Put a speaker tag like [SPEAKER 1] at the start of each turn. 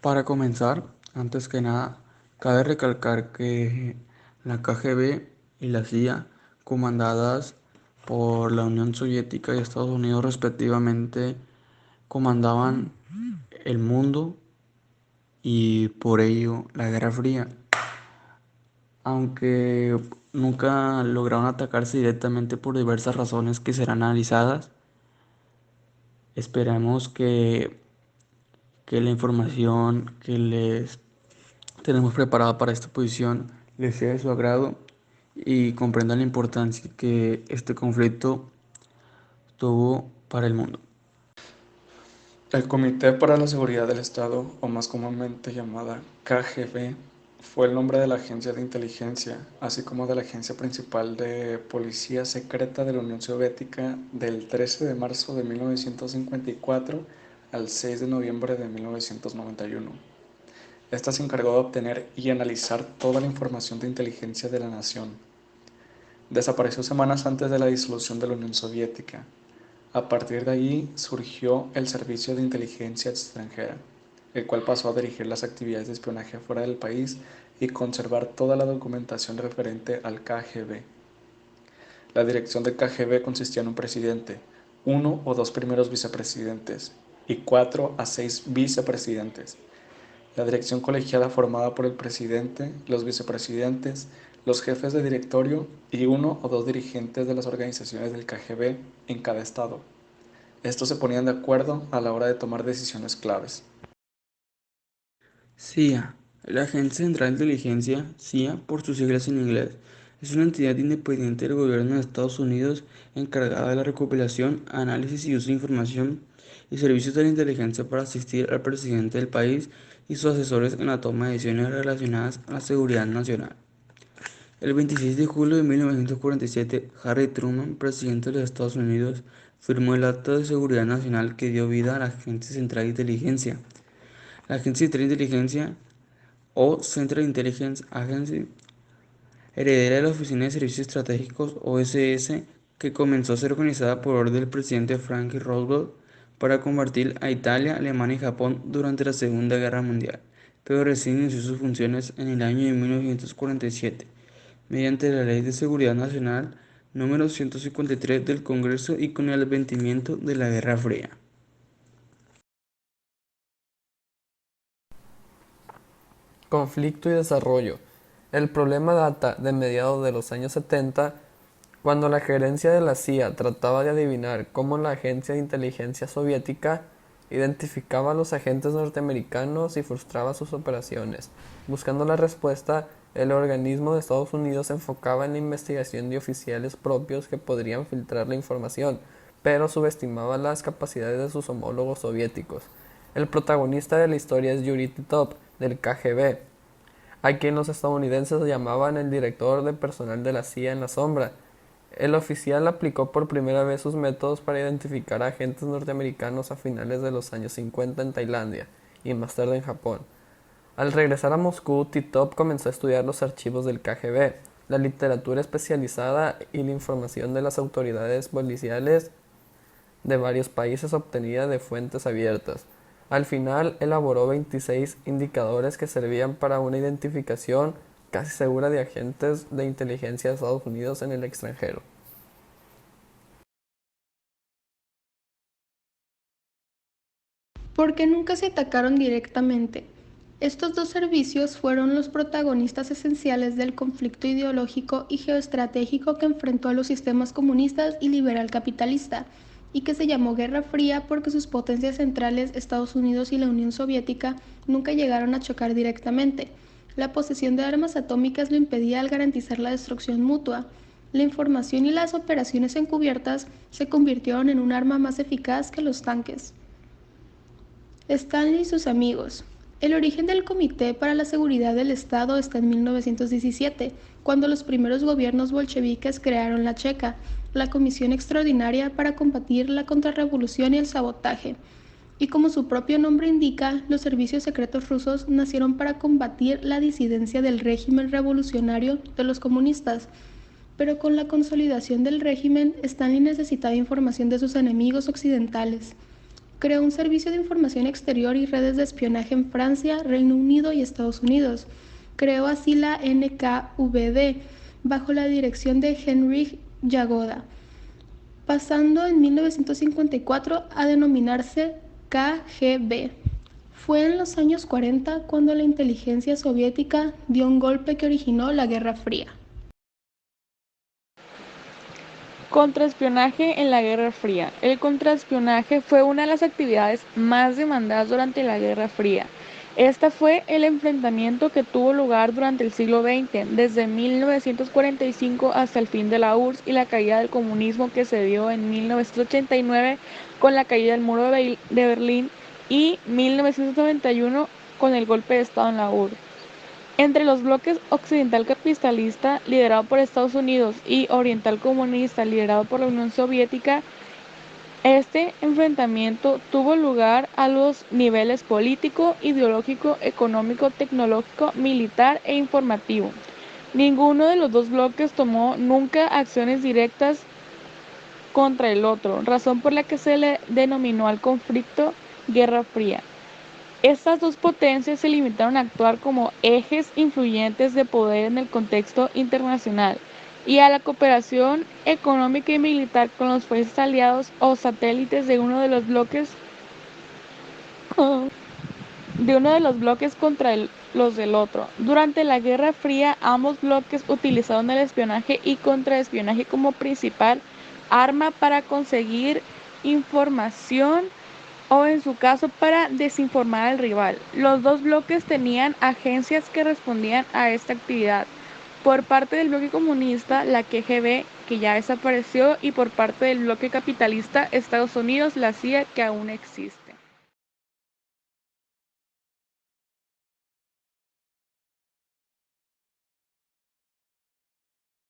[SPEAKER 1] Para comenzar, antes que nada, cabe recalcar que la KGB y la CIA, comandadas por la Unión Soviética y Estados Unidos respectivamente, comandaban el mundo y por ello la Guerra Fría. Aunque nunca lograron atacarse directamente por diversas razones que serán analizadas, esperamos que la información que les tenemos preparada para esta posición les sea de su agrado y comprendan la importancia que este conflicto tuvo para el mundo. El Comité para la Seguridad del Estado, o más comúnmente llamada KGB, fue el nombre de la agencia de inteligencia, así como de la agencia principal de policía secreta de la Unión Soviética del 13 de marzo de 1954 al 6 de noviembre de 1991. Esta se encargó de obtener y analizar toda la información de inteligencia de la nación. Desapareció semanas antes de la disolución de la Unión Soviética. A partir de ahí surgió el Servicio de Inteligencia Extranjera, el cual pasó a dirigir las actividades de espionaje fuera del país y conservar toda la documentación referente al KGB. La dirección del KGB consistía en un presidente, uno o dos primeros vicepresidentes y 4 a 6 vicepresidentes. La dirección colegiada formada por el presidente, los vicepresidentes, los jefes de directorio y uno o dos dirigentes de las organizaciones del KGB en cada estado. Estos se ponían de acuerdo a la hora de tomar decisiones claves. CIA, la Agencia Central de Inteligencia, CIA por sus siglas en inglés, es una entidad independiente del gobierno de Estados Unidos encargada de la recopilación, análisis y uso de información y servicios de la inteligencia para asistir al presidente del país y sus asesores en la toma de decisiones relacionadas a la seguridad nacional. El 26 de julio de 1947, Harry Truman, presidente de los Estados Unidos, firmó el Acta de Seguridad Nacional que dio vida a la Agencia Central de Inteligencia. La Agencia Central de Inteligencia o Central Intelligence Agency, heredera de la Oficina de Servicios Estratégicos OSS, que comenzó a ser organizada por orden del presidente Franklin Roosevelt para combatir a Italia, Alemania y Japón durante la Segunda Guerra Mundial, pero recién inició sus funciones en el año de 1947, mediante la Ley de Seguridad Nacional número 153 del Congreso y con el advenimiento de la Guerra Fría.
[SPEAKER 2] Conflicto y desarrollo. El problema data de mediados de los años 70, cuando la gerencia de la CIA trataba de adivinar cómo la agencia de inteligencia soviética identificaba a los agentes norteamericanos y frustraba sus operaciones. Buscando la respuesta, el organismo de Estados Unidos se enfocaba en la investigación de oficiales propios que podrían filtrar la información, pero subestimaba las capacidades de sus homólogos soviéticos. El protagonista de la historia es Yuri Titov, del KGB, a quien los estadounidenses llamaban el director de personal de la CIA en la sombra. El oficial aplicó por primera vez sus métodos para identificar a agentes norteamericanos a finales de los años 50 en Tailandia y más tarde en Japón. Al regresar a Moscú, Titov comenzó a estudiar los archivos del KGB, la literatura especializada y la información de las autoridades policiales de varios países obtenida de fuentes abiertas. Al final elaboró 26 indicadores que servían para una identificación casi segura de agentes de inteligencia de Estados Unidos en el extranjero.
[SPEAKER 3] Porque nunca se atacaron directamente. Estos dos servicios fueron los protagonistas esenciales del conflicto ideológico y geoestratégico que enfrentó a los sistemas comunistas y liberal capitalista, y que se llamó Guerra Fría porque sus potencias centrales, Estados Unidos y la Unión Soviética, nunca llegaron a chocar directamente. La posesión de armas atómicas lo impedía al garantizar la destrucción mutua. La información y las operaciones encubiertas se convirtieron en un arma más eficaz que los tanques. Stanley y sus amigos. El origen del Comité para la Seguridad del Estado está en 1917, cuando los primeros gobiernos bolcheviques crearon la Checa, la Comisión Extraordinaria para combatir la contrarrevolución y el sabotaje. Y como su propio nombre indica, los servicios secretos rusos nacieron para combatir la disidencia del régimen revolucionario de los comunistas. Pero con la consolidación del régimen, Stalin necesitaba información de sus enemigos occidentales. Creó un servicio de información exterior y redes de espionaje en Francia, Reino Unido y Estados Unidos. Creó así la NKVD bajo la dirección de Heinrich Jagoda, pasando en 1954 a denominarse KGB. Fue en los años 40 cuando la inteligencia soviética dio un golpe que originó la Guerra Fría.
[SPEAKER 4] Contraespionaje en la Guerra Fría. El contraespionaje fue una de las actividades más demandadas durante la Guerra Fría. Este fue el enfrentamiento que tuvo lugar durante el siglo XX, desde 1945 hasta el fin de la URSS y la caída del comunismo que se dio en 1989 con la caída del muro de Berlín y 1991 con el golpe de Estado en la URSS. Entre los bloques occidental capitalista, liderado por Estados Unidos, y oriental comunista, liderado por la Unión Soviética, este enfrentamiento tuvo lugar a los niveles político, ideológico, económico, tecnológico, militar e informativo. Ninguno de los dos bloques tomó nunca acciones directas contra el otro, razón por la que se le denominó al conflicto Guerra Fría. Estas dos potencias se limitaron a actuar como ejes influyentes de poder en el contexto internacional y a la cooperación económica y militar con los países aliados o satélites de uno de los bloques contra los del otro. Durante la Guerra Fría, ambos bloques utilizaron el espionaje y contraespionaje como principal arma para conseguir información o en su caso para desinformar al rival. Los dos bloques tenían agencias que respondían a esta actividad. Por parte del bloque comunista, la KGB, que ya desapareció, y por parte del bloque capitalista, Estados Unidos, la CIA, que aún existe.